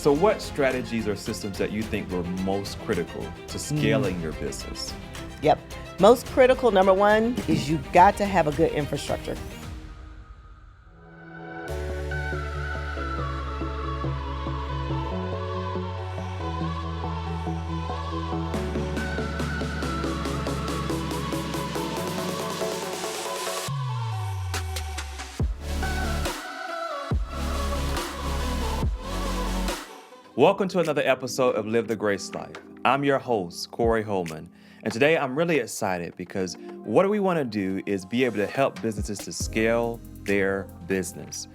So what strategies or systems that you think were most critical to scaling your business? Yep. Most critical, number one, is you got to have a good infrastructure. Welcome to another episode of Live the Grace Life. I'm your host, Corey Holman, and today I'm really excited because what we want to do is be able to help businesses to scale their business.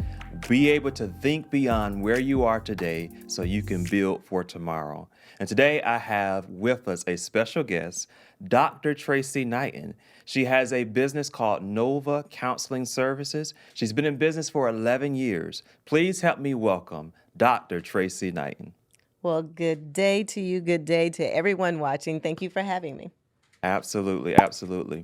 Be able to think beyond where you are today so you can build for tomorrow. And today I have with us a special guest, Dr. Tracy Knighton. She has a business called Nova Counseling Services. She's been in business for 11 years. Please help me welcome Dr. Tracy Knighton. Well, good day to you. Good day to everyone watching. Thank you for having me. Absolutely, absolutely.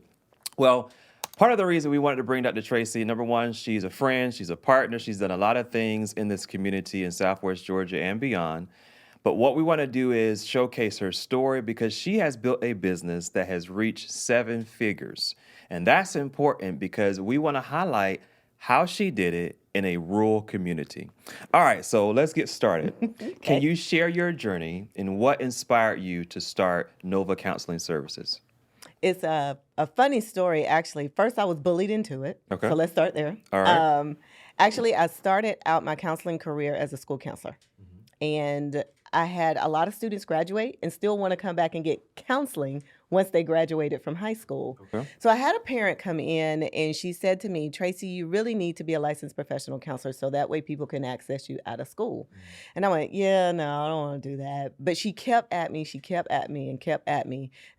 Well, part of the reason we wanted to bring Dr. Tracy, number one, she's a friend, she's a partner, she's done a lot of things in this community in Southwest Georgia and beyond. But what we want to do is showcase her story because she has built a business that has reached 7 figures. And that's important because we want to highlight how she did it in a rural community. All right, so let's get started. Okay. Can you share your journey and what inspired you to start Nova Counseling Services? It's a funny story, actually. First, I was bullied into it. Okay. So let's start there. All right. Actually, I started out my counseling career as a school counselor. And I had a lot of students graduate and still want to come back and get counseling once they graduated from high school. Okay. So I had a parent come in and she said to me, Tracy, you really need to be a licensed professional counselor so that way people can access you out of school. And I went, yeah, no, I don't want to do that. But she kept at me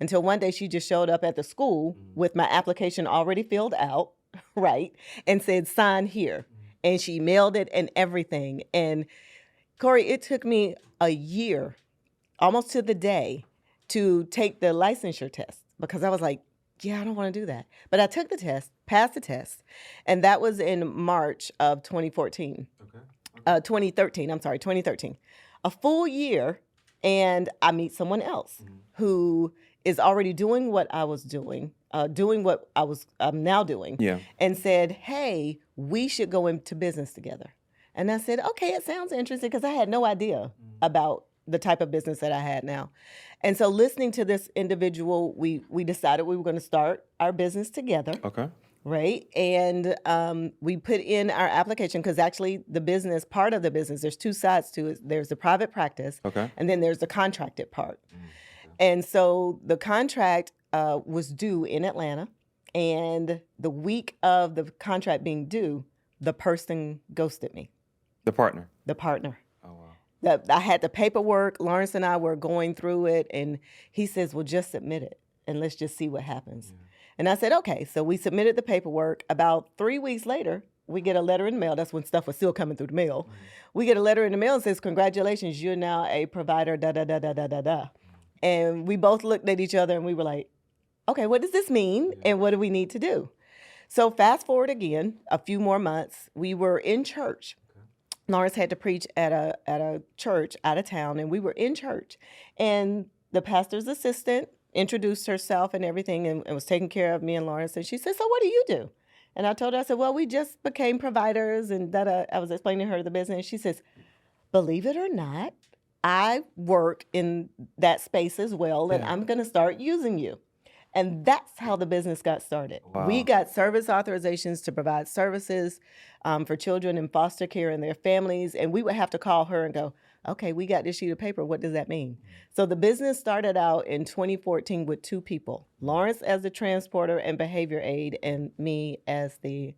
until one day she just showed up at the school with my application already filled out, right, and said, sign here. And she mailed it and everything. And Corey, it took me a year, almost to the day, to take the licensure test because I was like, yeah, I don't want to do that. But I took the test, passed the test, and that was in March of 2014. Okay. 2013. A full year, and I meet someone else who is already doing what I was doing, doing what I'm now doing, and said, hey, we should go into business together. And I said, okay, it sounds interesting because I had no idea about the type of business that I had now. And so listening to this individual, we decided we were going to start our business together. Okay. Right. And we put in our application because actually the business, part of the business, there's 2 sides to it. There's the private practice. Okay. And then there's the contracted part. And so the contract was due in Atlanta. And the week of the contract being due, the person ghosted me. The partner. Oh, wow. I had the paperwork. Lawrence and I were going through it. And he says, well, just submit it. And let's just see what happens. Yeah. And I said, okay. So we submitted the paperwork. About 3 weeks later, we get a letter in the mail. That's when stuff was still coming through the mail. We get a letter in the mail that says, congratulations, you're now a provider, da-da-da-da-da-da-da. And we both looked at each other and we were like, okay, what does this mean? And what do we need to do? So fast forward again, a few more months, we were in church. Lawrence had to preach at a church out of town, and we were in church. And the pastor's assistant introduced herself and everything and was taking care of me and Lawrence. And she said, so what do you do? And I told her, I said, well, we just became providers. And I was explaining to her the business. She says, believe it or not, I work in that space as well, and I'm going to start using you. And that's how the business got started. Wow. We got service authorizations to provide services for children in foster care and their families. And we would have to call her and go, okay, we got this sheet of paper. What does that mean? So the business started out in 2014 with 2 people, Lawrence as the transporter and behavior aide and me as the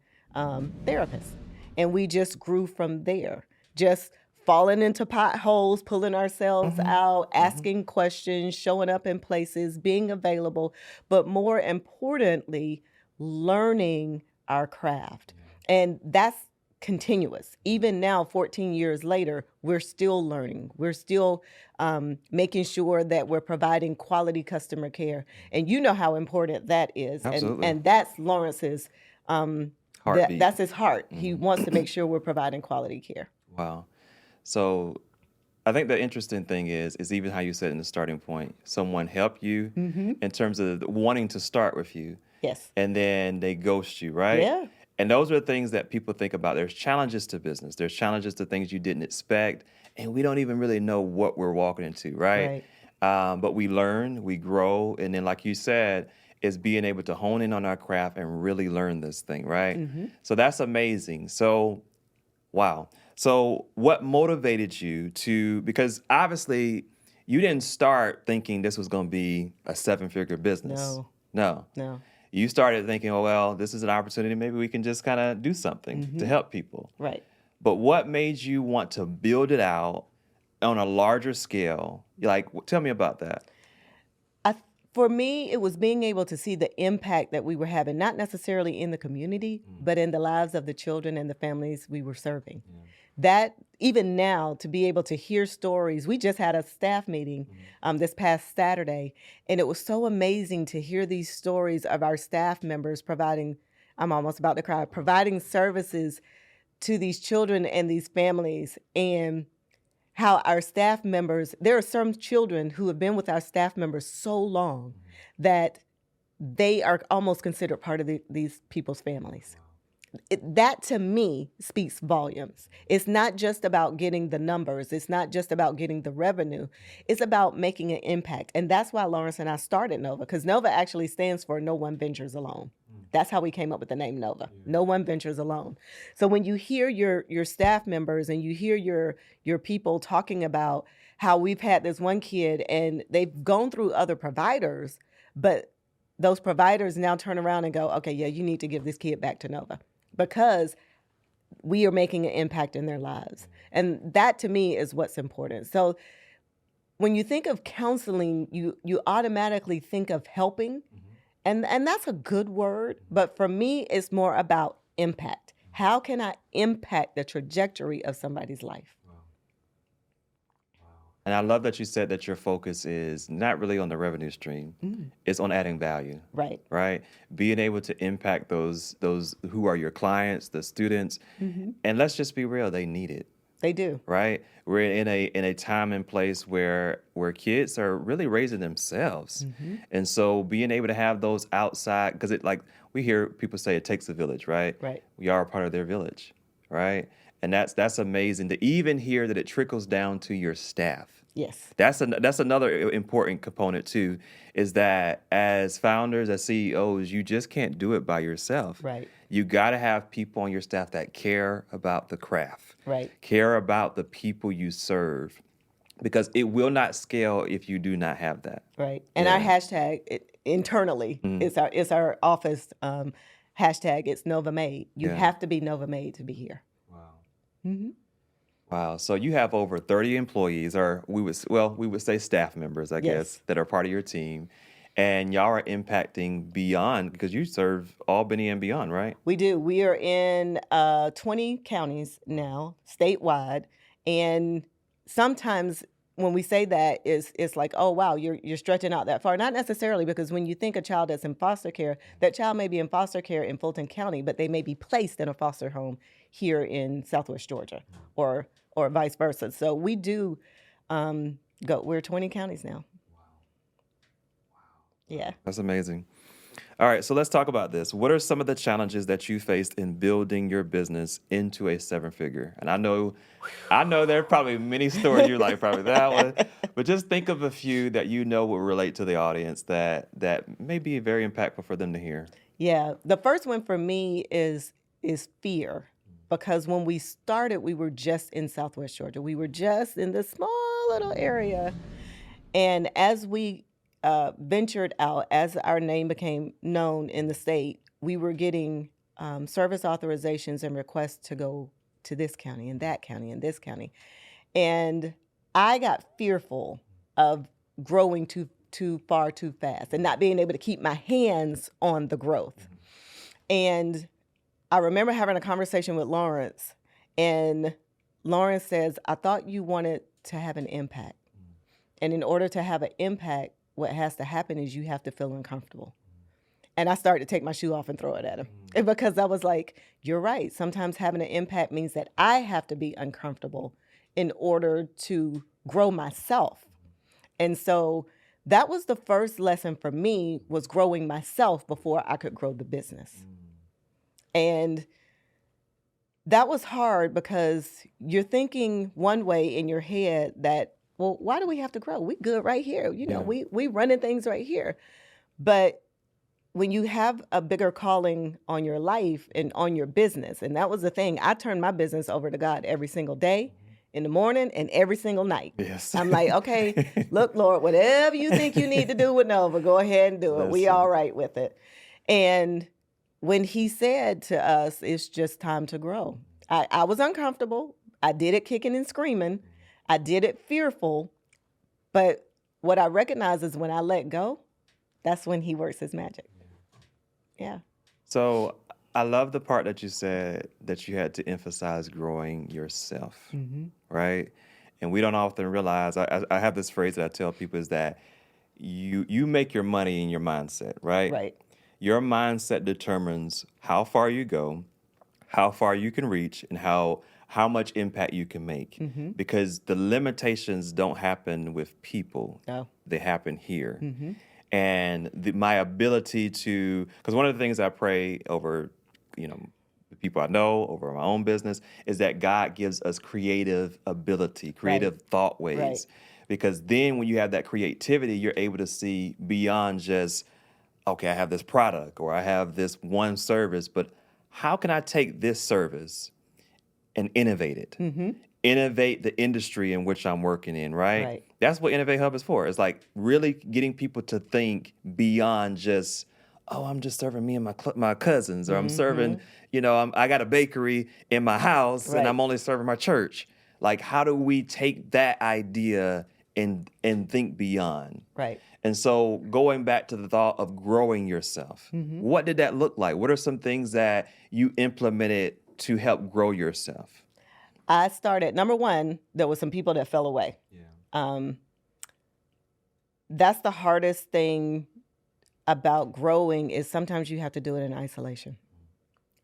therapist. And we just grew from there, just falling into potholes, pulling ourselves out, asking questions, showing up in places, being available, but more importantly, learning our craft. And that's continuous. Even now, 14 years later, we're still learning. We're still making sure that we're providing quality customer care. And you know how important that is. Absolutely. And that's Lawrence's, that's his heart. He wants to make sure we're providing quality care. Wow. So I think the interesting thing is even how you said in the starting point, someone helped you in terms of wanting to start with you, Yes. and then they ghost you, right? Yeah. And those are the things that people think about. There's challenges to business. There's challenges to things you didn't expect, and we don't even really know what we're walking into, right? But we learn, we grow, and then, like you said, is being able to hone in on our craft and really learn this thing, right? So that's amazing. So, wow. So, what motivated you to? Because obviously, you didn't start thinking this was going to be a seven-figure business. No. No. You started thinking, oh, well, this is an opportunity. Maybe we can just kind of do something to help people. Right. But what made you want to build it out on a larger scale? Like, tell me about that. For me, it was being able to see the impact that we were having, not necessarily in the community, but in the lives of the children and the families we were serving. That, even now, to be able to hear stories, we just had a staff meeting this past Saturday, and it was so amazing to hear these stories of our staff members providing, I'm almost about to cry, providing services to these children and these families, and how our staff members, there are some children who have been with our staff members so long that they are almost considered part of these people's families. That to me speaks volumes. It's not just about getting the numbers. It's not just about getting the revenue. It's about making an impact. And that's why Lawrence and I started Nova, because Nova actually stands for No One Ventures Alone. That's how we came up with the name Nova. No one ventures alone. So when you hear your staff members and you hear your people talking about how we've had this one kid and they've gone through other providers, but those providers now turn around and go, okay, yeah, you need to give this kid back to Nova because we are making an impact in their lives. And that to me is what's important. So when you think of counseling, you automatically think of helping. And that's a good word, but for me, it's more about impact. How can I impact the trajectory of somebody's life? And I love that you said that your focus is not really on the revenue stream. It's on adding value. Right. Right? Being able to impact those who are your clients, the students. And let's just be real, they need it. They do. Right? We're in a time and place where kids are really raising themselves. And so being able to have those outside, because it, like we hear people say it takes a village, right? Right. We are a part of their village, right? And that's amazing to even hear that it trickles down to your staff. Yes. That's another important component too, is that as founders, as CEOs, you just can't do it by yourself. Right. You got to have people on your staff that care about the craft. Right. Care about the people you serve, because it will not scale if you do not have that. Right. And our hashtag internally is our office hashtag. It's Nova Made. You have to be Nova Made to be here. Wow. Wow. So you have over 30 employees, or we would say staff members, I guess, that are part of your team. And y'all are impacting beyond, because you serve Albany and beyond, right? We do. We are in 20 counties now, statewide. And sometimes when we say that, it's like, oh, wow, you're stretching out that far. Not necessarily, because when you think a child that's in foster care, that child may be in foster care in Fulton County, but they may be placed in a foster home here in Southwest Georgia, or vice versa. So we do we're 20 counties now. Yeah. That's amazing. All right, so let's talk about this. What are some of the challenges that you faced in building your business into a seven-figure? And I know there are probably many stories you're like, probably that one, but just think of a few that you know will relate to the audience that may be very impactful for them to hear. Yeah, the first one for me is fear, because when we started, we were just in Southwest Georgia. We were just in this small little area, and as we ventured out, as our name became known in the state, we were getting service authorizations and requests to go to this county and that county and this county. And I got fearful of growing too far too fast and not being able to keep my hands on the growth. And I remember having a conversation with Lawrence, and Lawrence says, I thought you wanted to have an impact. And in order to have an impact, what has to happen is you have to feel uncomfortable. And I started to take my shoe off and throw it at him, because I was like, you're right. Sometimes having an impact means that I have to be uncomfortable in order to grow myself. And so that was the first lesson for me, was growing myself before I could grow the business. And that was hard because you're thinking one way in your head that, well, why do we have to grow? We good right here. You know, we running things right here. But when you have a bigger calling on your life and on your business, and that was the thing, I turned my business over to God every single day, in the morning and every single night. Yes. I'm like, okay, look, Lord, whatever you think you need to do with Nova, go ahead and do it. We all right with it. And when he said to us, it's just time to grow, I was uncomfortable. I did it kicking and screaming. I did it fearful. But what I recognize is when I let go, that's when he works his magic. Yeah. So I love the part that you said that you had to emphasize growing yourself, right? And we don't often realize, I have this phrase that I tell people is that you make your money in your mindset, right? Right. Your mindset determines how far you go, how far you can reach, and how much impact you can make. Because the limitations don't happen with people. No. They happen here. And my ability to, because one of the things I pray over, the people I know, over my own business, is that God gives us creative ability, creative thought ways. Right. Because then when you have that creativity, you're able to see beyond just, okay, I have this product or I have this one service, but how can I take this service and innovate it? Innovate the industry in which I'm working in, right? That's what Innovate Hub is for. It's like really getting people to think beyond just, oh, I'm just serving me and my cousins, or I'm serving, I got a bakery in my house and I'm only serving my church. Like, how do we take that idea and think beyond? Right. And so going back to the thought of growing yourself, what did that look like? What are some things that you implemented to help grow yourself? I started, number one, there was some people that fell away. That's the hardest thing about growing, is sometimes you have to do it in isolation,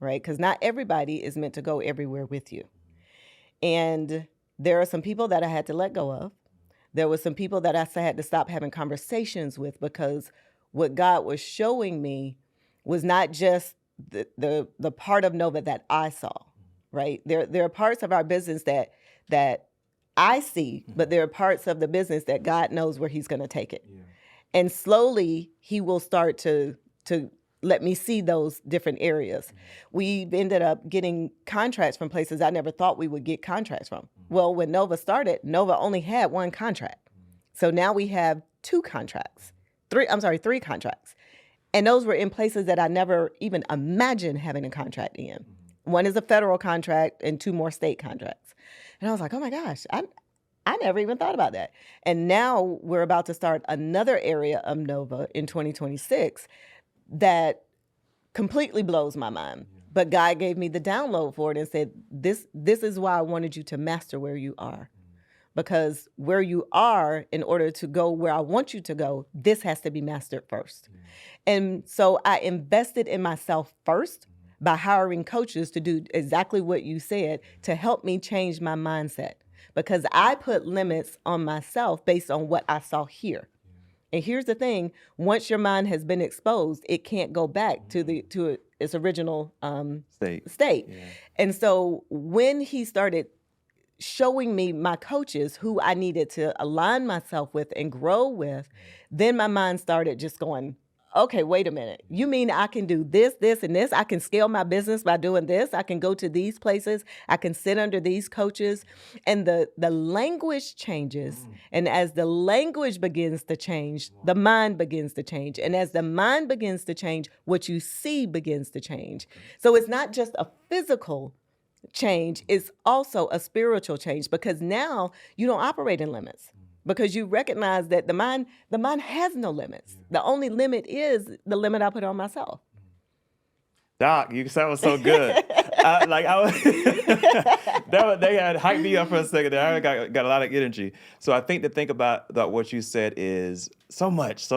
right? Because not everybody is meant to go everywhere with you. And there are some people that I had to let go of. There were some people that I had to stop having conversations with, because what God was showing me was not just the part of Nova that I saw, right? There are parts of our business that I see, but there are parts of the business that God knows where he's going to take it. And slowly he will start to let me see those different areas. We've ended up getting contracts from places I never thought we would get contracts from. Well, when Nova started, Nova only had one contract. So now we have three contracts. And those were in places that I never even imagined having a contract in. One is a federal contract and two more state contracts. And I was like, oh my gosh, I never even thought about that. And now we're about to start another area of Nova in 2026 that completely blows my mind. But God gave me the download for it and said, this is why I wanted you to master where you are. Because where you are, in order to go where I want you to go, this has to be mastered first. And so I invested in myself first by hiring coaches to do exactly what you said, to help me change my mindset. Because I put limits on myself based on what I saw here. And here's the thing, once your mind has been exposed, it can't go back to its original state. Yeah. And so when he started showing me my coaches who I needed to align myself with and grow with, then my mind started just going, okay, wait a minute. You mean I can do this, this, and this? I can scale my business by doing this. I can go to these places. I can sit under these coaches. And the language changes. And as the language begins to change, the mind begins to change. And as the mind begins to change, what you see begins to change. So it's not just a physical change, it's also a spiritual change, because now you don't operate in limits. Because you recognize that the mind has no limits. The only limit is the limit I put on myself. Doc, you sound so good. They had hyped me up for a second there. I got a lot of energy. So I think to think about what you said is so much.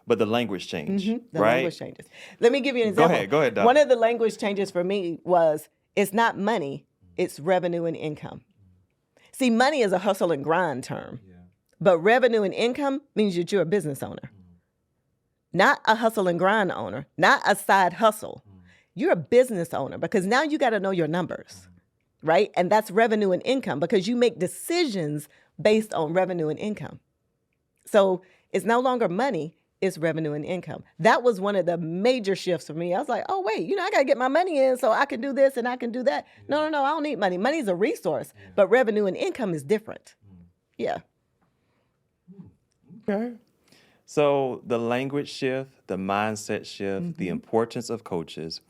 But the language change, The right? language changes. Let me give you an example. Go ahead, Doc. One of the language changes for me was, it's not money, it's revenue and income. See, money is a hustle and grind term, but revenue and income means that you're a business owner, not a hustle and grind owner, not a side hustle. You're a business owner because now you got to know your numbers, right? And that's revenue and income because you make decisions based on revenue and income. So it's no longer money, it's revenue and income. That was one of the major shifts for me. I was like, oh, wait, I got to get my money in so I can do this and I can do that. No, I don't need money. Money is a resource, but revenue and income is different. Yeah. Okay. So the language shift, the mindset shift, the importance of coaches,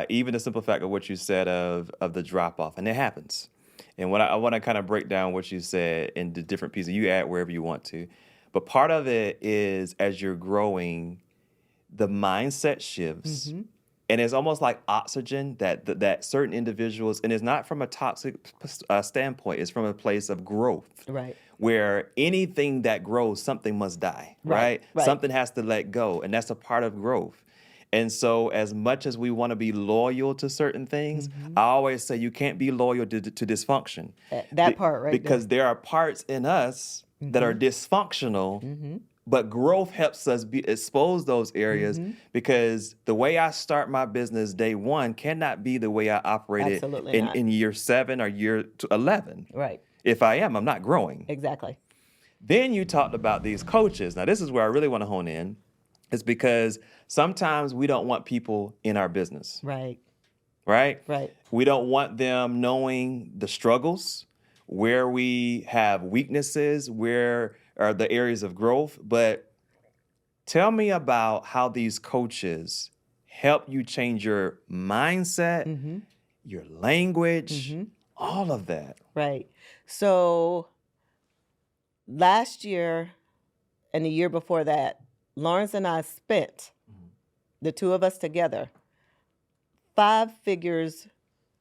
even the simple fact of what you said of the drop-off, and it happens. And what I want to kind of break down what you said into different pieces. You add wherever you want to. But part of it is as you're growing, the mindset shifts. And it's almost like oxygen that certain individuals, and it's not from a toxic standpoint, it's from a place of growth. Right. Where anything that grows, something must die, right? Something has to let go, and that's a part of growth. And so as much as we want to be loyal to certain things, I always say you can't be loyal to dysfunction. That part right because there are parts in us that are dysfunctional, but growth helps us expose those areas because the way I start my business day one cannot be the way I operate it in year 7 or year 11. Right. If I am, I'm not growing. Exactly. Then you talked about these coaches. Now, this is where I really want to hone in. It's because sometimes we don't want people in our business. Right. Right? Right. We don't want them knowing the struggles, where we have weaknesses, where are the areas of growth. But tell me about how these coaches help you change your mindset, your language, all of that. Right. So last year and the year before that, Lawrence and I spent, the two of us together, 5 figures,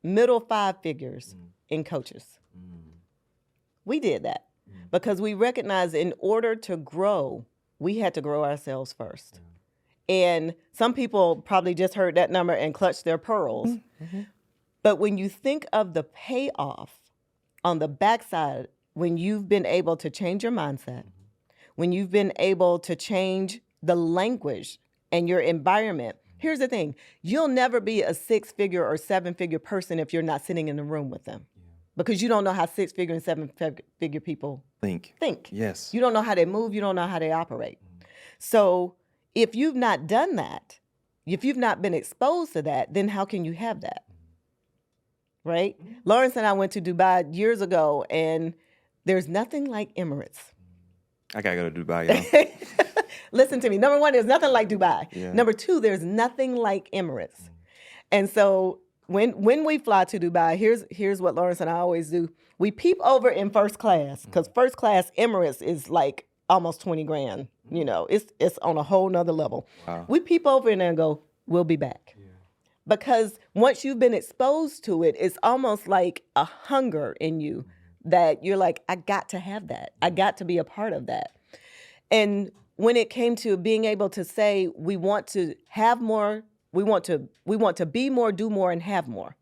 middle 5 figures in coaches. We did that because we recognized in order to grow, we had to grow ourselves first. And some people probably just heard that number and clutched their pearls. But when you think of the payoff on the backside, when you've been able to change your mindset, when you've been able to change the language and your environment, here's the thing. You'll never be a 6-figure or 7-figure person if you're not sitting in the room with them. Because you don't know how 6-figure and 7-figure people think. Yes. You don't know how they move. You don't know how they operate. So if you've not done that, if you've not been exposed to that, then how can you have that? Right? Lawrence and I went to Dubai years ago, and there's nothing like Emirates. I got to go to Dubai, y'all. Listen to me. Number 1, there's nothing like Dubai. Yeah. Number 2, there's nothing like Emirates. And so when we fly to Dubai, here's what Lawrence and I always do. We peep over in first class because first class Emirates is like almost 20 grand. It's on a whole nother level. Wow. We peep over in there and go, we'll be back. Yeah. Because once you've been exposed to it, it's almost like a hunger in you that you're like, I got to have that. I got to be a part of that. And when it came to being able to say we want to have more, we want to be more, do more, and have more.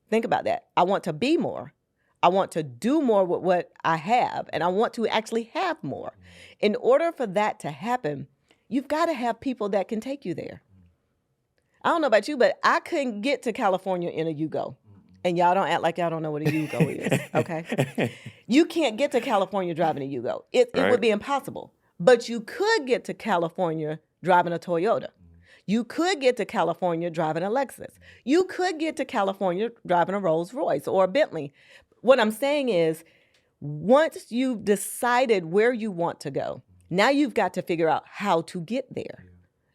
Think about that. I want to be more. I want to do more with what I have, and I want to actually have more. In order for that to happen, you've got to have people that can take you there. I don't know about you, but I couldn't get to California in a Yugo. And y'all don't act like y'all don't know what a Yugo is, okay? You can't get to California driving a Yugo. It would be impossible. But you could get to California driving a Toyota. You could get to California driving a Lexus. You could get to California driving a Rolls Royce or a Bentley. What I'm saying is, once you've decided where you want to go, now you've got to figure out how to get there.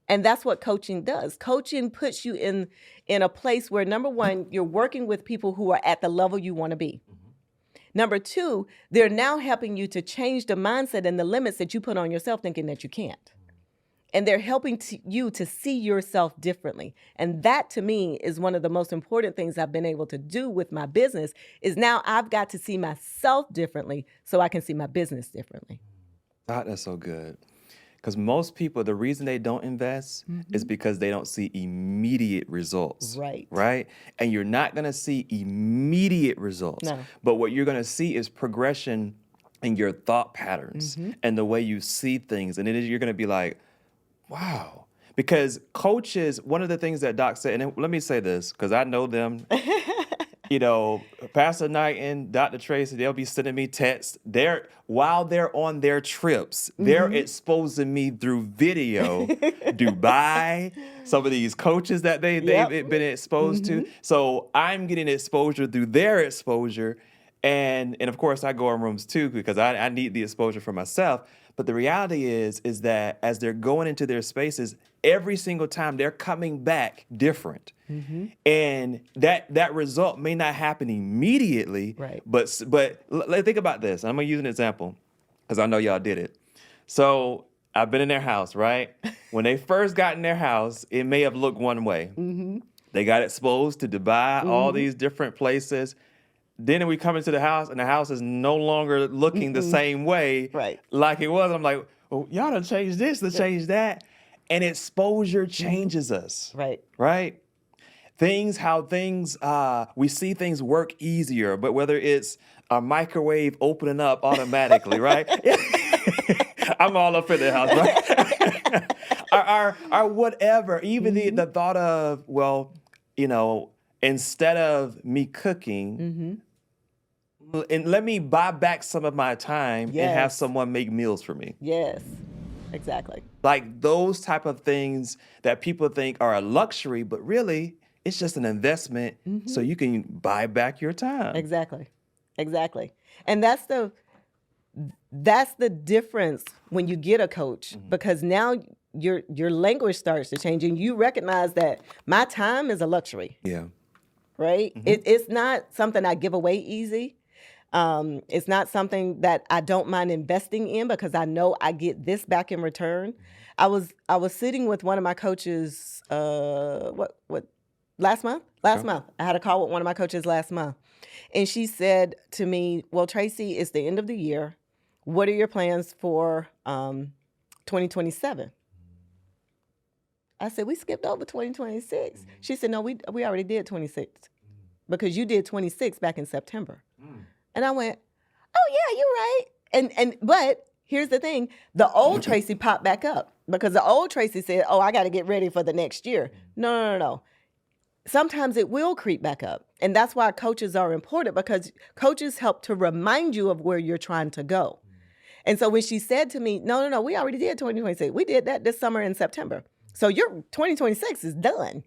And that's what coaching does. Coaching puts you in a place where, number 1, you're working with people who are at the level you want to be. Number 2, they're now helping you to change the mindset and the limits that you put on yourself thinking that you can't. And they're helping you to see yourself differently. And that, to me, is one of the most important things I've been able to do with my business is now I've got to see myself differently so I can see my business differently. That's so good. Because most people, the reason they don't invest is because they don't see immediate results. Right. Right? And you're not going to see immediate results. No. But what you're going to see is progression in your thought patterns and the way you see things. And you're going to be like, wow. Because coaches, one of the things that Doc said, and let me say this, because I know them. You know, Pastor Knighton, Dr. Tracy, they'll be sending me texts. While they're on their trips, they're exposing me through video, Dubai, some of these coaches that they've been exposed to. So I'm getting exposure through their exposure. And of course, I go in rooms too because I need the exposure for myself. But the reality is that as they're going into their spaces, every single time they're coming back different. And that result may not happen immediately. Right. But think about this. I'm going to use an example because I know y'all did it. So I've been in their house, right? When they first got in their house, it may have looked one way. They got exposed to Dubai, all these different places. Then we come into the house, and the house is no longer looking the same way like it was. I'm like, oh, y'all done changed this, done changed that. And exposure changes us. Right? How things, we see things work easier, but whether it's a microwave opening up automatically, right? I'm all up in the house, right? Or whatever, even the thought of, well, you know, instead of me cooking, and let me buy back some of my time and have someone make meals for me. Yes, exactly. Like those type of things that people think are a luxury, but really it's just an investment so you can buy back your time. Exactly. And that's the difference when you get a coach, because now your language starts to change and you recognize that my time is a luxury. Yeah. Right? It's not something I give away easy. It's not something that I don't mind investing in because I know I get this back in return. I was sitting with one of my coaches, last month? Last month. I had a call with one of my coaches last month. And she said to me, well, Tracy, it's the end of the year. What are your plans for 2027? I said, we skipped over 2026. She said, no, we already did 26 because you did 26 back in September. And I went, oh yeah, you're right. But here's the thing, the old Tracy popped back up because the old Tracy said, oh, I got to get ready for the next year. No. Sometimes it will creep back up. And that's why coaches are important because coaches help to remind you of where you're trying to go. And so when she said to me, no, we already did 2026. We did that this summer in September. So your 2026 is done.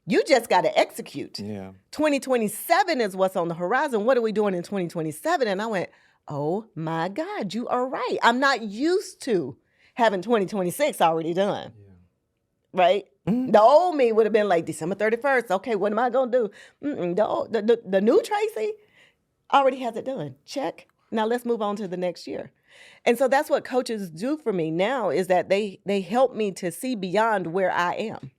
You just got to execute. Yeah. 2027 is what's on the horizon. What are we doing in 2027? And I went, oh my God, you are right. I'm not used to having 2026 already done. Yeah. Right? The old me would have been like December 31st. Okay, what am I going to do? The new Tracy already has it done. Check. Now let's move on to the next year. And so that's what coaches do for me now is that they help me to see beyond where I am.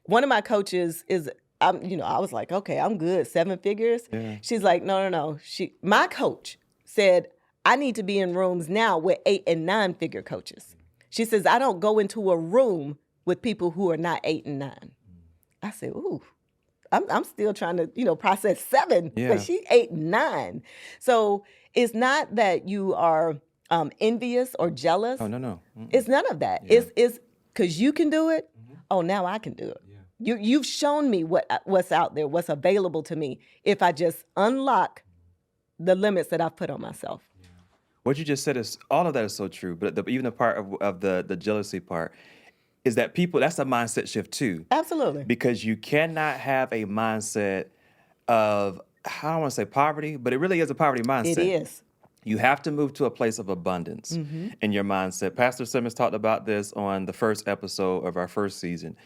One of my coaches is, I was like, okay, I'm good, 7 figures. Yeah. She's like, no. My coach said, I need to be in rooms now with 8 and 9 figure coaches. She says, I don't go into a room with people who are not 8 and 9. I said, ooh, I'm still trying to, process 7, but she's 8 and 9. So it's not that you are envious or jealous. Oh, no. It's none of that. Yeah. It's because you can do it. Oh, now I can do it. Yeah. You've shown me what's out there, what's available to me if I just unlock the limits that I've put on myself. Yeah. What you just said is all of that is so true, but even the part of the jealousy part is that that's a mindset shift too. Absolutely. Because you cannot have a mindset of, I don't want to say poverty, but it really is a poverty mindset. It is. You have to move to a place of abundance in your mindset. Pastor Simmons talked about this on the first episode of our first season.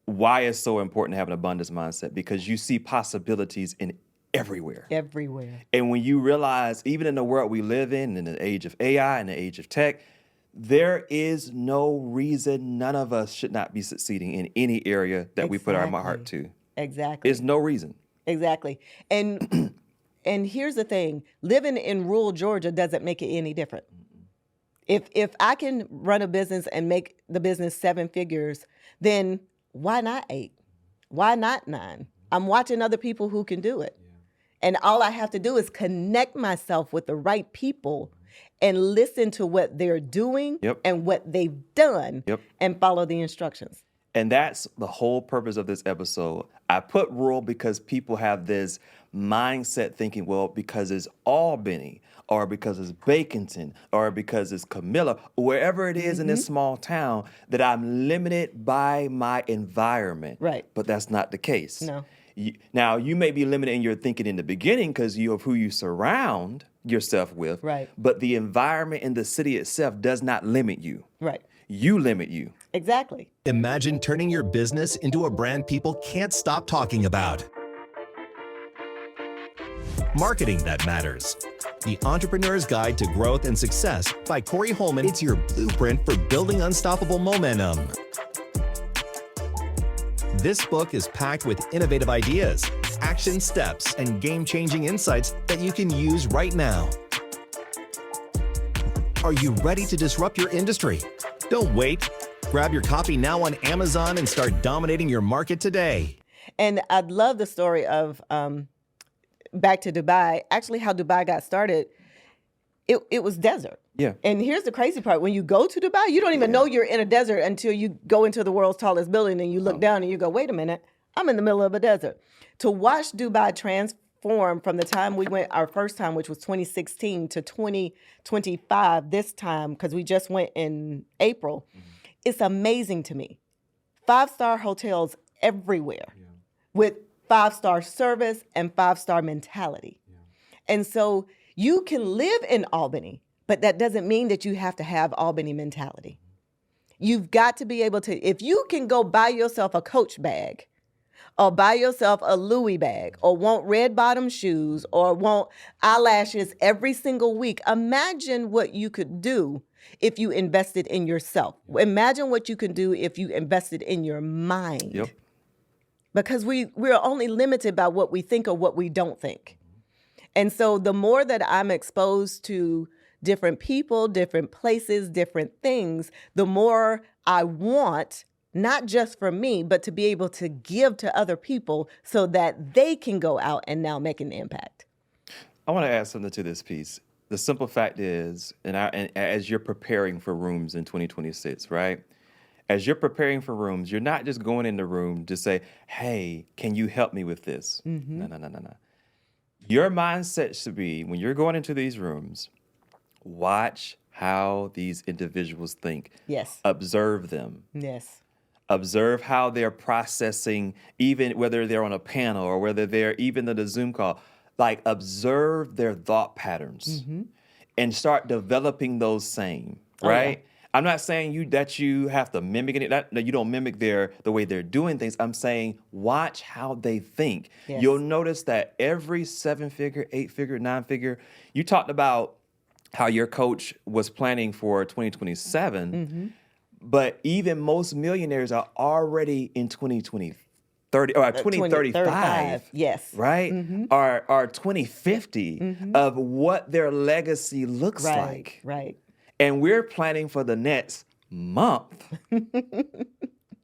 Why it's so important to have an abundance mindset? Because you see possibilities in everywhere. Everywhere. And when you realize, even in the world we live in the age of AI and the age of tech, there is no reason none of us should not be succeeding in any area that we put our heart to. Exactly. There's no reason. Exactly. And here's the thing, living in rural Georgia doesn't make it any different. If I can run a business and make the business 7 figures, then why not 8? Why not 9? I'm watching other people who can do it. And all I have to do is connect myself with the right people and listen to what they're doing and what they've done and follow the instructions. And that's the whole purpose of this episode. I put rural because people have this mindset thinking, well, because it's Albany or because it's Baconton or because it's Camilla, wherever it is in this small town, that I'm limited by my environment. Right. But that's not the case. No. Now, you may be limited in your thinking in the beginning because of who you surround yourself with. Right. But the environment in the city itself does not limit you. Right. You limit you. Exactly. Imagine turning your business into a brand people can't stop talking about. Marketing that matters. The Entrepreneur's Guide to Growth and Success by Corey Holman. It's your blueprint for building unstoppable momentum. This book is packed with innovative ideas, action steps, and game-changing insights that you can use right now. Are you ready to disrupt your industry? Don't wait. Grab your copy now on Amazon and start dominating your market today. And I love the story of back to Dubai. Actually, how Dubai got started, it was desert. Yeah. And here's the crazy part. When you go to Dubai, you don't even know you're in a desert until you go into the world's tallest building and you look down and you go, wait a minute, I'm in the middle of a desert. To watch Dubai transform from the time we went our first time, which was 2016, to 2025 this time, because we just went in April, it's amazing to me. 5-star hotels everywhere with 5-star service and 5-star mentality. And so you can live in Albany, but that doesn't mean that you have to have Albany mentality. You've got to be able to, if you can go buy yourself a Coach bag or buy yourself a Louis bag or want red bottom shoes or want eyelashes every single week, imagine what you could do if you invested in yourself. Imagine what you could do if you invested in your mind. Yep. Because we're only limited by what we think or what we don't think. And so the more that I'm exposed to different people, different places, different things, the more I want, not just for me, but to be able to give to other people so that they can go out and now make an impact. I want to add something to this piece. The simple fact is, and as you're preparing for rooms in 2026, right? As you're preparing for rooms, you're not just going in the room to say, hey, can you help me with this? No. Your mindset should be, when you're going into these rooms, watch how these individuals think. Yes. Observe them. Yes. Observe how they're processing, even whether they're on a panel or whether they're even in the Zoom call. Like, observe their thought patterns and start developing those same, right? Yeah. I'm not saying that you have to mimic it, that you don't mimic the way they're doing things. I'm saying watch how they think. Yes. You'll notice that every 7-figure, 8-figure, 9-figure, you talked about how your coach was planning for 2027, but even most millionaires are already in 2035. Yes. Right? Or 2050 of what their legacy looks like. Right. And we're planning for the next month,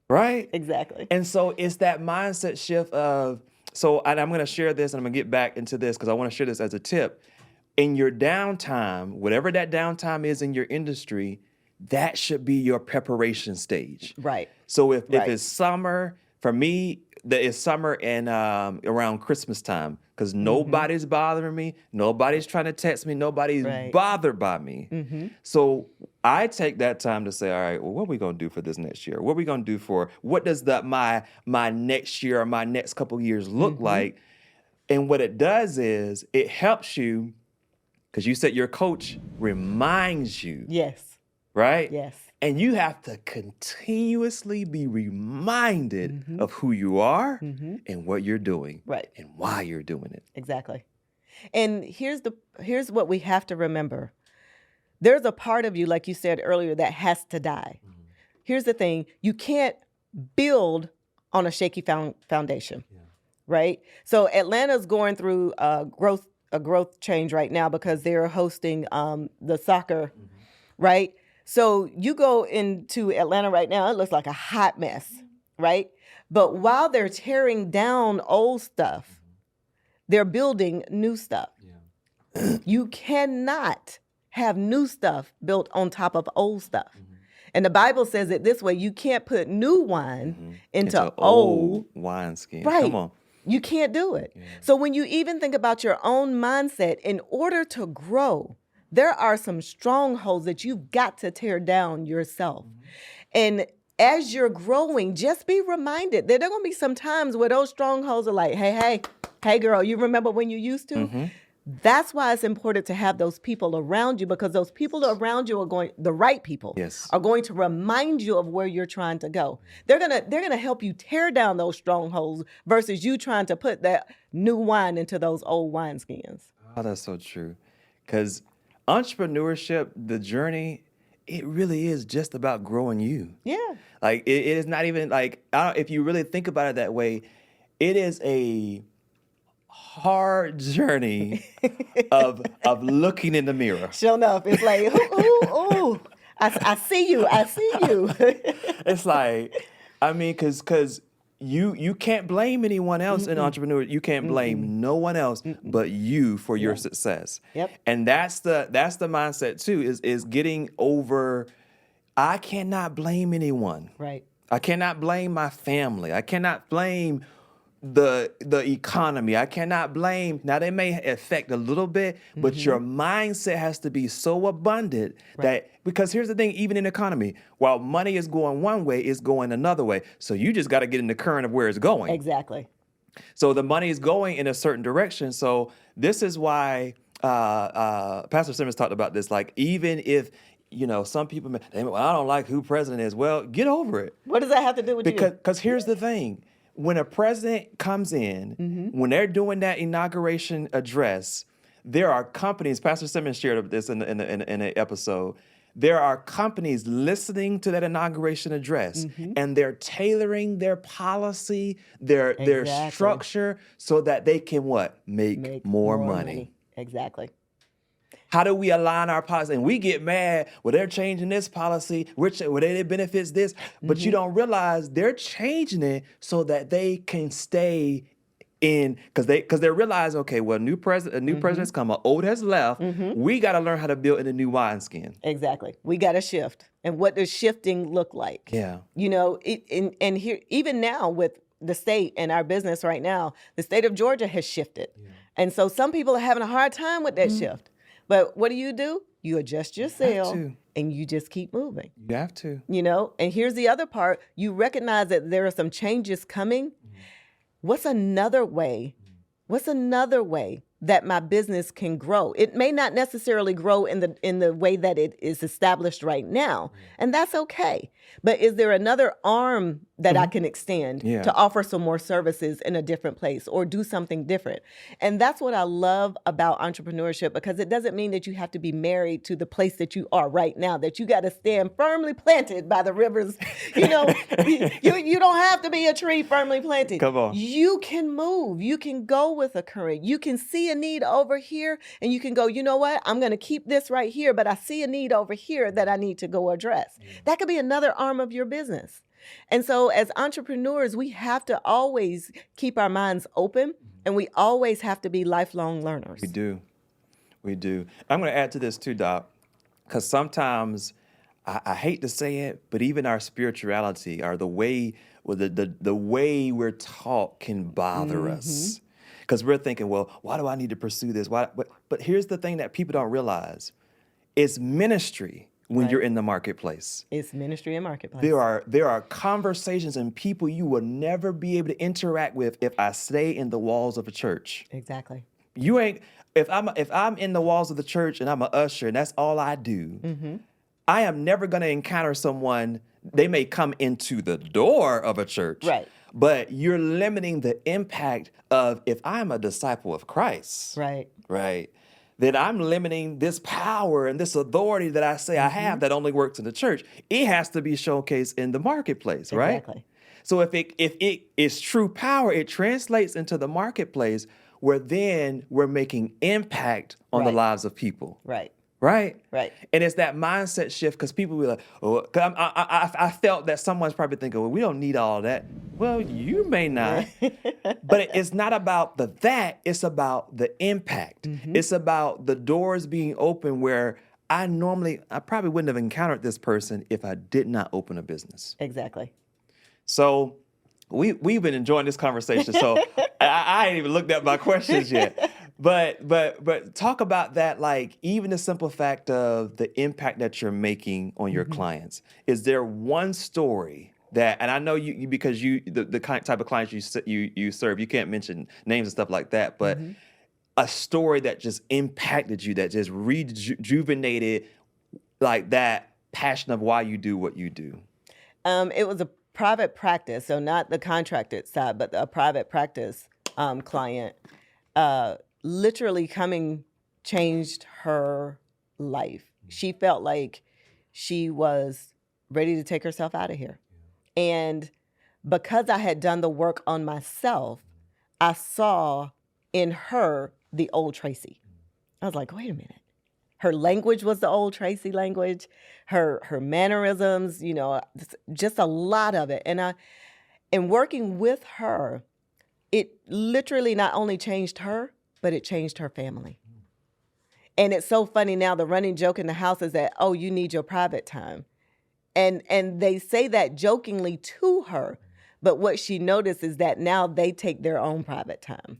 right? Exactly. And so it's that mindset shift of, and I'm going to share this and I'm going to get back into this because I want to share this as a tip. In your downtime, whatever that downtime is in your industry, that should be your preparation stage. Right. So if it's summer, for me, it's summer and around Christmas time because nobody's bothering me. Nobody's trying to text me. Nobody's bothered by me. So I take that time to say, all right, well, what are we going to do for this next year? What are we going to do what does my next year or my next couple of years look like? And what it does is it helps you because you said your coach reminds you. Yes. Right? Yes. And you have to continuously be reminded of who you are and what you're doing. Right. And why you're doing it. Exactly. And here's what we have to remember. There's a part of you, like you said earlier, that has to die. Here's the thing. You can't build on a shaky foundation. Right? So Atlanta's going through a growth change right now because they're hosting the soccer right? So you go into Atlanta right now, it looks like a hot mess, right? But while they're tearing down old stuff, they're building new stuff. Yeah. You cannot have new stuff built on top of old stuff. And the Bible says it this way: you can't put new wine into old wineskin. Right. Come on. You can't do it. Yeah. So when you even think about your own mindset, in order to grow, there are some strongholds that you've got to tear down yourself. And as you're growing, just be reminded that there are going to be some times where those strongholds are like, hey, girl, you remember when you used to? That's why it's important to have those people around you, because those people around you the right people, are going to remind you of where you're trying to go. They're gonna help you tear down those strongholds versus you trying to put that new wine into those old wineskins. Oh, that's so true. Because entrepreneurship, the journey, it really is just about growing you. Yeah. Like it is not even like, if you really think about it that way, it is a hard journey of looking in the mirror. Sure enough, it's like, ooh, I see you. It's like, I mean, because you can't blame anyone else in entrepreneurship. You can't blame no one else but you for your success. Yep. And that's the mindset too, is getting over, I cannot blame anyone. Right. I cannot blame my family. I cannot blame the economy. I cannot blame. Now, they may affect a little bit, but your mindset has to be so abundant that, because here's the thing, even in the economy, while money is going one way, it's going another way. So you just got to get in the current of where it's going. Exactly. So the money is going in a certain direction. So this is why Pastor Simmons talked about this. Like, even if, some people, well, I don't like who president is. Well, get over it. What does that have to do with you? Because here's the thing. When a president comes in, when they're doing that inauguration address, there are companies, Pastor Simmons shared this in an episode, there are companies listening to that inauguration address, and they're tailoring their policy, their structure, so that they can what? Make more money. Exactly. How do we align our policy? And we get mad, well, they're changing this policy, it benefits this, but you don't realize they're changing it so that they can stay in, because they realize, okay, well, a new president's come, an old has left. We got to learn how to build in a new wineskin. Exactly. We got to shift. And what does shifting look like? Yeah. And here, even now with the state and our business right now, the state of Georgia has shifted. Yeah. And so some people are having a hard time with that shift. But what do? You adjust your sail and you just keep moving. You have to. And here's the other part. You recognize that there are some changes coming. What's another way? That my business can grow? It may not necessarily grow in the way that it is established right now, and that's okay. But is there another arm that I can extend to offer some more services in a different place or do something different? And that's what I love about entrepreneurship, because it doesn't mean that you have to be married to the place that you are right now, that you got to stand firmly planted by the rivers. You don't have to be a tree firmly planted. Come on. You can move. You can go with a current. You can see a need over here and you can go, you know what? I'm going to keep this right here, but I see a need over here that I need to go address. That could be another arm of your business. And so as entrepreneurs, we have to always keep our minds open, and we always have to be lifelong learners. We do. I'm going to add to this too, Doc, because sometimes I hate to say it, but even our spirituality, or the way way we're taught, can bother us. Because we're thinking, well, why do I need to pursue this? But here's the thing that people don't realize. It's ministry when you're in the marketplace. It's ministry and marketplace. There are conversations and people you will never be able to interact with if I stay in the walls of a church. Exactly. You ain't, if I'm in the walls of the church and I'm an usher and that's all I do, I am never going to encounter someone. They may come into the door of a church. Right. But you're limiting the impact of, if I'm a disciple of Christ, right, then I'm limiting this power and this authority that I say I have that only works in the church. It has to be showcased in the marketplace, right? Exactly. So if it is true power, it translates into the marketplace, where then we're making impact on the lives of people. Right. Right? Right. And it's that mindset shift because people be like, oh, cause I felt that someone's probably thinking, well, we don't need all that. Well, you may not. But it's not about that. It's about the impact. It's about the doors being open where I probably wouldn't have encountered this person if I did not open a business. Exactly. So we've been enjoying this conversation. So I ain't even looked at my questions yet. But talk about that, like even the simple fact of the impact that you're making on your clients. Is there one story that, and I know you because the type of clients you serve, you can't mention names and stuff like that, but a story that just impacted you, that just rejuvenated like that passion of why you do what you do? It was a private practice, so not the contracted side, but a private practice client. Literally coming changed her life. She felt like she was ready to take herself out of here. And because I had done the work on myself, I saw in her the old Tracy. I was like, wait a minute. Her language was the old Tracy language, her mannerisms, just a lot of it. And working with her, it literally not only changed her, but it changed her family. And it's so funny now, the running joke in the house is that, oh, you need your private time. And they say that jokingly to her, but what she noticed is that now they take their own private time.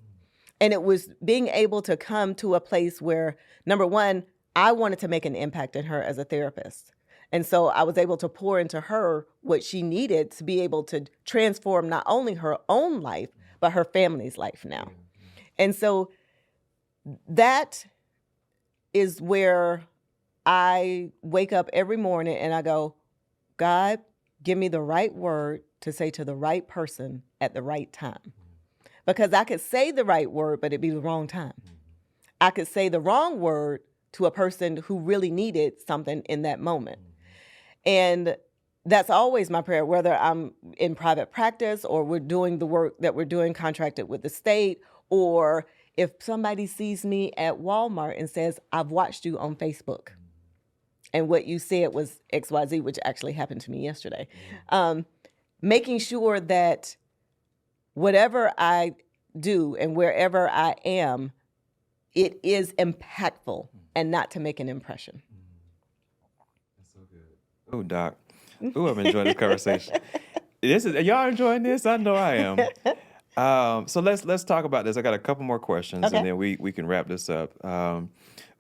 And it was being able to come to a place where, number one, I wanted to make an impact in her as a therapist. And so I was able to pour into her what she needed to be able to transform not only her own life, but her family's life now. And so that is where I wake up every morning and I go, God, give me the right word to say to the right person at the right time. Because I could say the right word, but it'd be the wrong time. I could say the wrong word to a person who really needed something in that moment. And that's always my prayer, whether I'm in private practice or we're doing the work that we're doing contracted with the state, or if somebody sees me at Walmart and says, I've watched you on Facebook and what you said was XYZ, which actually happened to me yesterday. Making sure that whatever I do and wherever I am, it is impactful and not to make an impression. That's so good. Oh, Doc. Ooh, I'm enjoying this conversation. Y'all enjoying this? I know I am. So let's talk about this. I got a couple more questions, Okay. and then we can wrap this up.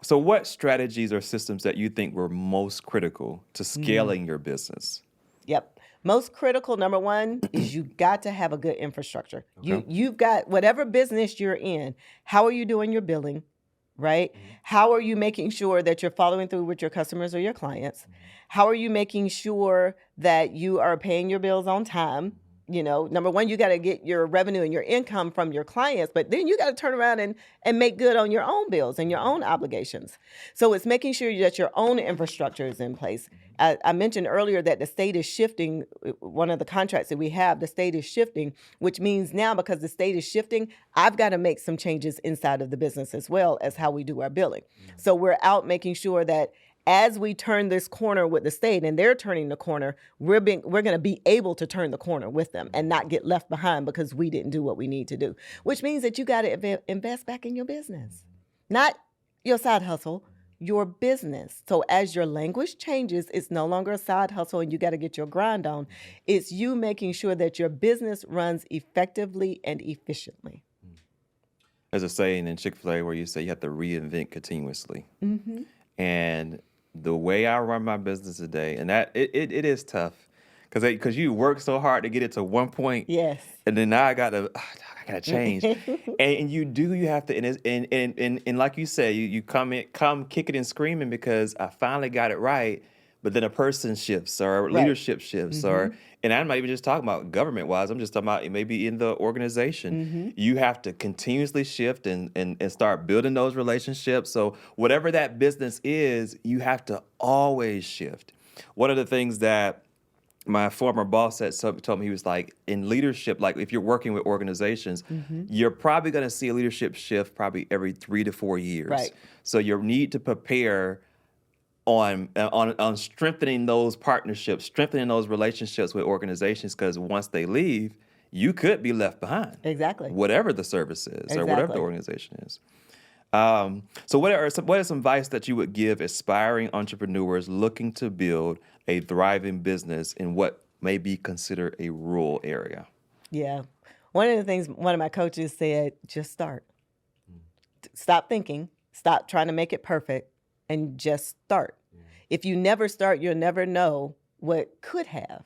So what strategies or systems that you think were most critical to scaling your business? Yep. Most critical, number one, is you got to have a good infrastructure. Okay. You've got whatever business you're in, how are you doing your billing, right? How are you making sure that you're following through with your customers or your clients? How are you making sure that you are paying your bills on time? Number one, you got to get your revenue and your income from your clients, but then you got to turn around and make good on your own bills and your own obligations. So it's making sure that your own infrastructure is in place. I mentioned earlier that the state is shifting. One of the contracts that we have, the state is shifting, which means now because the state is shifting, I've got to make some changes inside of the business as well as how we do our billing. So we're out making sure that as we turn this corner with the state and they're turning the corner, we're going to be able to turn the corner with them and not get left behind because we didn't do what we need to do, which means that you got to invest back in your business, not your side hustle, your business. So as your language changes, it's no longer a side hustle and you got to get your grind on. It's you making sure that your business runs effectively and efficiently. There's a saying in Chick-fil-A where you say you have to reinvent continuously. Mm-hmm. And the way I run my business today, and that it is tough because you work so hard to get it to one point. Yes. And then now I gotta change. and you have to, and like you said, you come kicking and screaming because I finally got it right. But then a person shifts or leadership shifts and I'm not even just talking about government wise. I'm just talking about maybe in the organization. You have to continuously shift and start building those relationships. So whatever that business is, you have to always shift. One of the things that my former boss told me, he was like, in leadership, like if you're working with organizations, you're probably going to see a leadership shift probably every 3 to 4 years. Right. So you need to prepare on strengthening those partnerships, strengthening those relationships with organizations, because once they leave, you could be left behind. Exactly. Whatever the service is or whatever the organization is. So what are some advice that you would give aspiring entrepreneurs looking to build a thriving business in what may be considered a rural area? Yeah. One of the things one of my coaches said, just start. Stop thinking, stop trying to make it perfect, and just start. If you never start, you'll never know what could have.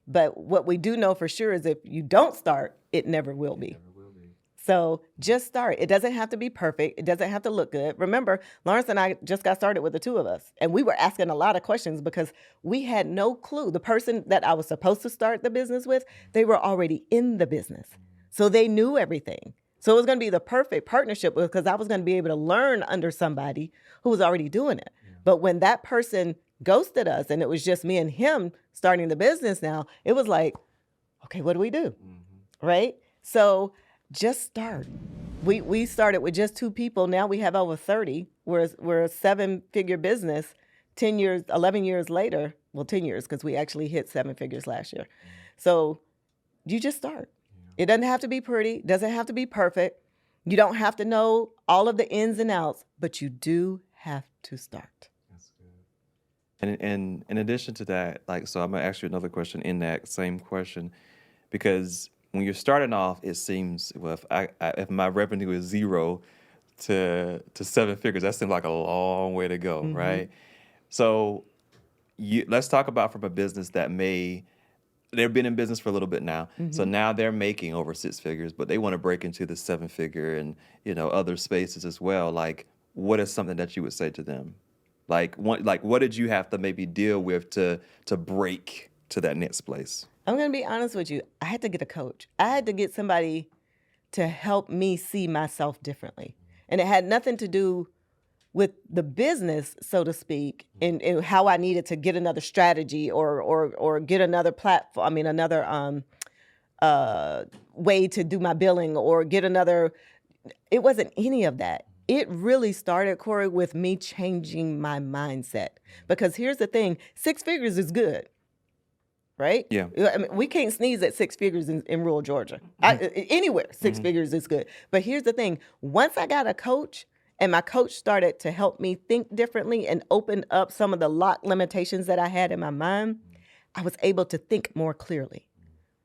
But what we do know for sure is if you don't start, it never will be. So just start. It doesn't have to be perfect. It doesn't have to look good. Remember, Lawrence and I just got started with the two of us, and we were asking a lot of questions because we had no clue. The person that I was supposed to start the business with, they were already in the business. So they knew everything. So it was going to be the perfect partnership because I was going to be able to learn under somebody who was already doing it. But when that person ghosted us and it was just me and him starting the business now, it was like, okay, what do we do? Right? So just start. We started with just 2 people. Now we have over 30. We're a 7-figure business. 11 years later, well, 10 years because we actually hit 7 figures last year. So you just start. It doesn't have to be pretty, doesn't have to be perfect. You don't have to know all of the ins and outs, but you do have to start. That's good. And in addition to that, so I'm gonna ask you another question in that same question, because when you're starting off, it seems, well, if my revenue is 0 to 7 figures, that seems like a long way to go, right? So let's talk about from a business that they've been in business for a little bit now. So now they're making over 6 figures, but they want to break into the 7-figure and, other spaces as well. What is something that you would say to them? What did you have to maybe deal with to break to that next place? I'm going to be honest with you. I had to get a coach. I had to get somebody to help me see myself differently. And it had nothing to do with the business, so to speak, and how I needed to get another strategy or get another platform, another way to do my billing or get another. It wasn't any of that. It really started, Corey, with me changing my mindset. Because here's the thing, 6 figures is good. Right? Yeah. We can't sneeze at 6 figures in rural Georgia. Anywhere, 6 figures is good. But here's the thing. Once I got a coach and my coach started to help me think differently and open up some of the lock limitations that I had in my mind, I was able to think more clearly,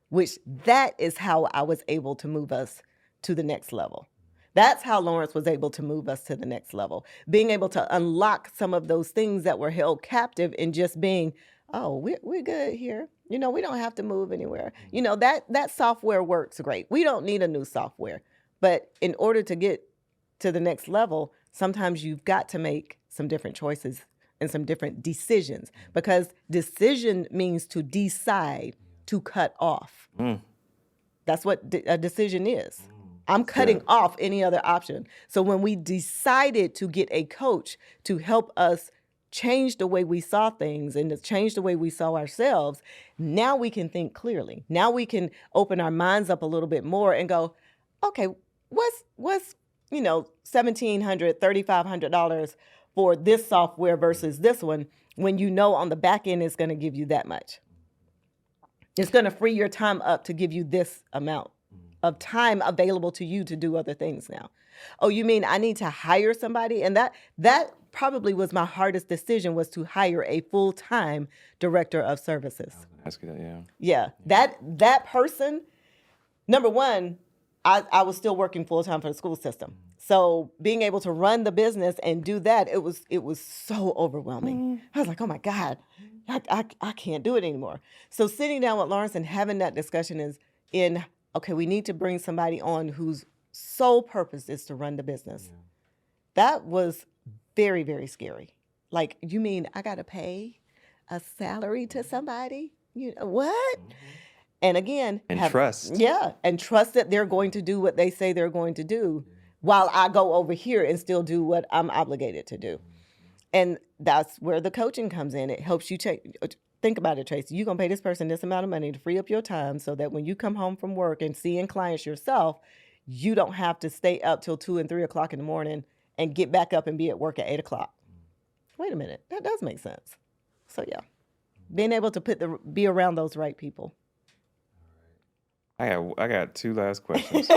which that is how I was able to move us to the next level. That's how Lawrence was able to move us to the next level. Being able to unlock some of those things that were held captive in just being, oh, we're good here. We don't have to move anywhere. That software works great. We don't need a new software. But in order to get to the next level, sometimes you've got to make some different choices and some different decisions, because decision means to decide to cut off. That's what a decision is. I'm cutting off any other option. So when we decided to get a coach to help us change the way we saw things and to change the way we saw ourselves, now we can think clearly. Now we can open our minds up a little bit more and go, okay, what's $1,700, $3,500 for this software versus this one, when on the back end it's going to give you that much. It's going to free your time up to give you this amount of time available to you to do other things now. Oh, you mean I need to hire somebody? And that probably was my hardest decision, was to hire a full-time director of services. I was going to ask you that, yeah. Yeah, that person, number one, I was still working full-time for the school system. So being able to run the business and do that, it was so overwhelming. I was like, oh my God, I can't do it anymore. So sitting down with Lawrence and having that discussion is okay, we need to bring somebody on whose sole purpose is to run the business. Yeah. That was very, very scary. You mean I got to pay a salary to somebody? What? And again, trust. Yeah, and trust that they're going to do what they say they're going to do, while I go over here and still do what I'm obligated to do. And that's where the coaching comes in. It helps you think about it, Tracy. You're going to pay this person this amount of money to free up your time so that when you come home from work and seeing clients yourself, you don't have to stay up till 2 and 3 o'clock in the morning and get back up and be at work at 8 o'clock. wait a minute, that does make sense. So yeah, being able to be around those right people. I got two last questions.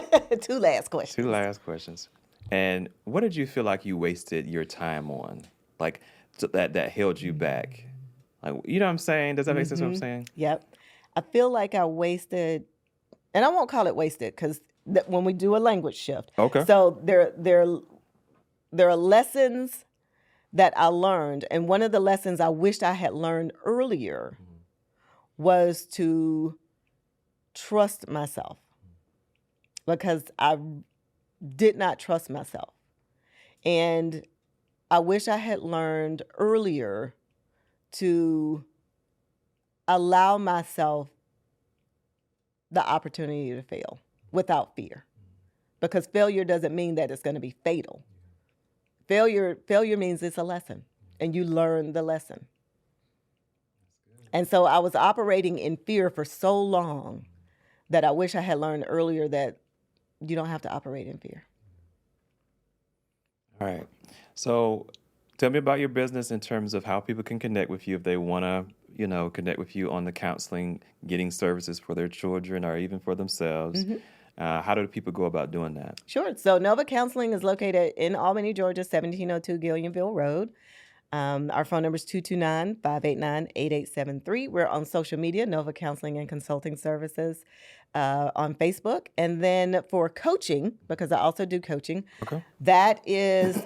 Two last questions. Two last questions. And what did you feel like you wasted your time on? Like that held you back? Like, you know what I'm saying? Does that make sense what I'm saying? Yep. I feel like I wasted, and I won't call it wasted because when we do a language shift. Okay. So there are lessons that I learned, and one of the lessons I wished I had learned earlier was to trust myself, because I did not trust myself. And I wish I had learned earlier to allow myself the opportunity to fail without fear, because failure doesn't mean that it's going to be fatal. Failure means it's a lesson, and you learn the lesson. And so I was operating in fear for so long that I wish I had learned earlier that you don't have to operate in fear. All right. So tell me about your business in terms of how people can connect with you if they want to, connect with you on the counseling, getting services for their children or even for themselves. How do people go about doing that? Sure. So Nova Counseling is located in Albany, Georgia, 1702 Gillianville Road. Our phone number is 229-589-8873. We're on social media, Nova Counseling and Consulting Services on Facebook. And then for coaching, because I also do coaching, that is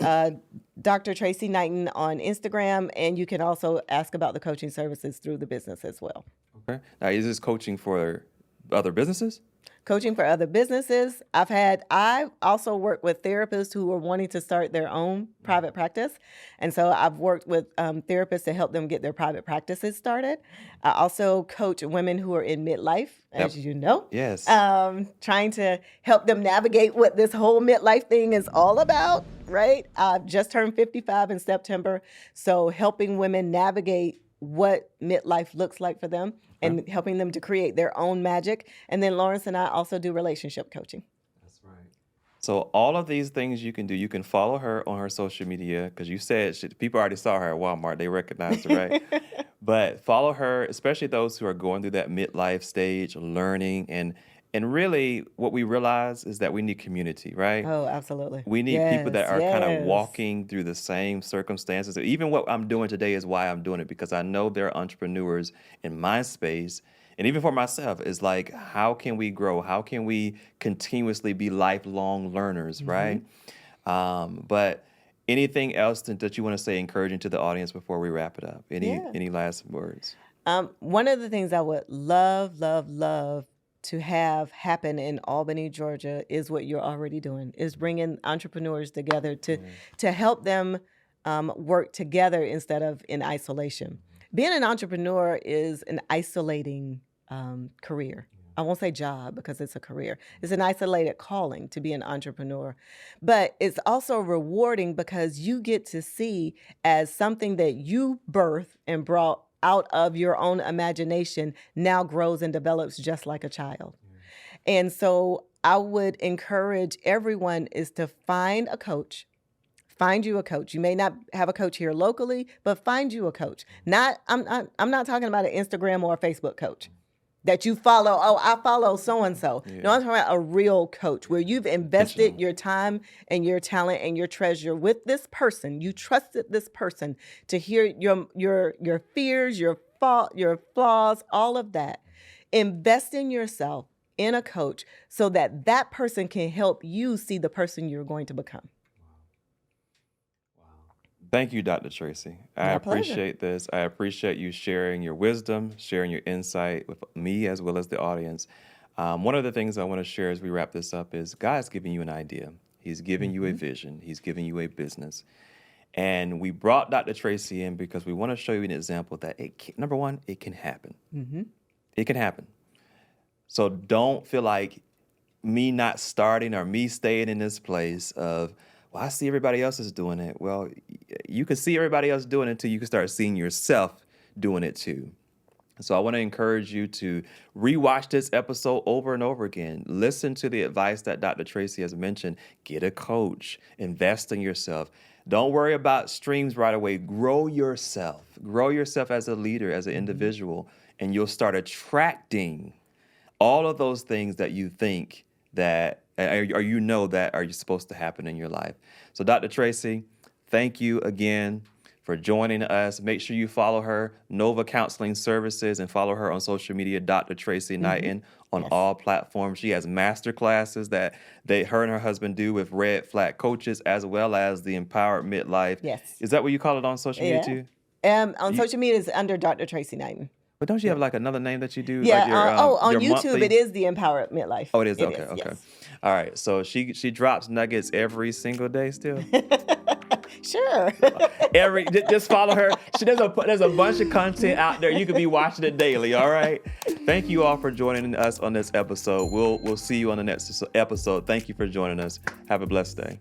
Dr. Tracy Knighton on Instagram. And you can also ask about the coaching services through the business as well. Okay. Now, is this coaching for other businesses? Coaching for other businesses. I also work with therapists who are wanting to start their own private practice. And so I've worked with therapists to help them get their private practices started. I also coach women who are in midlife, as you know. Yes. Trying to help them navigate what this whole midlife thing is all about, right? I've just turned 55 in September. So helping women navigate what midlife looks like for them and helping them to create their own magic. And then Lawrence and I also do relationship coaching. That's right. So all of these things you can do. You can follow her on her social media, because you said people already saw her at Walmart. They recognized her, right? But follow her, especially those who are going through that midlife stage, learning. And really what we realize is that we need community, right? Oh, absolutely. We need people that are kind of walking through the same circumstances. Even what I'm doing today is why I'm doing it, because I know there are entrepreneurs in my space. And even for myself, it's like, how can we grow? How can we continuously be lifelong learners, right? But anything else that you want to say encouraging to the audience before we wrap it up? Any last words? One of the things I would love to have happen in Albany, Georgia, is what you're already doing, is bringing entrepreneurs together to help them work together instead of in isolation. Being an entrepreneur is an isolating career. I won't say job, because it's a career. It's an isolated calling to be an entrepreneur. But it's also rewarding because you get to see as something that you birthed and brought out of your own imagination now grows and develops just like a child. And so I would encourage everyone is to find a coach. Find you a coach. You may not have a coach here locally, but find you a coach. I'm not talking about an Instagram or a Facebook coach that you follow. Oh, I follow so-and-so. No, I'm talking about a real coach where you've invested your time and your talent and your treasure with this person. You trusted this person to hear your fears, your flaws, all of that. Invest in yourself, in a coach, so that that person can help you see the person you're going to become. Thank you, Dr. Tracy. I appreciate this. I appreciate you sharing your wisdom, sharing your insight with me as well as the audience. One of the things I want to share as we wrap this up is God's giving you an idea. He's giving you a vision. He's giving you a business. And we brought Dr. Tracy in because we want to show you an example that, number one, it can happen. It can happen. So don't feel like me not starting or me staying in this place of, well, I see everybody else is doing it. Well, you can see everybody else doing it until you can start seeing yourself doing it too. So I want to encourage you to rewatch this episode over and over again. Listen to the advice that Dr. Tracy has mentioned. Get a coach. Invest in yourself. Don't worry about streams right away. Grow yourself. Grow yourself as a leader, as an individual, and you'll start attracting all of those things that you think that, or you know that are supposed to happen in your life. So Dr. Tracy, thank you again for joining us. Make sure you follow her, Nova Counseling Services, and follow her on social media, Dr. Tracy Knighton, on all platforms. She has master classes that her and her husband do with Red Flag coaches, as well as the Empowered Midlife. Yes. Is that what you call it on social media too? On social media, it's under Dr. Tracy Knighton. But don't you have like another name that you do? Yeah. Like on your YouTube, monthly? it is the Empowered Midlife. Oh, it is? Okay, Is, okay. yes. All right. So she drops nuggets every single day still? Sure. Just follow her. There's a bunch of content out there. You could be watching it daily, all right? Thank you all for joining us on this episode. We'll see you on the next episode. Thank you for joining us. Have a blessed day.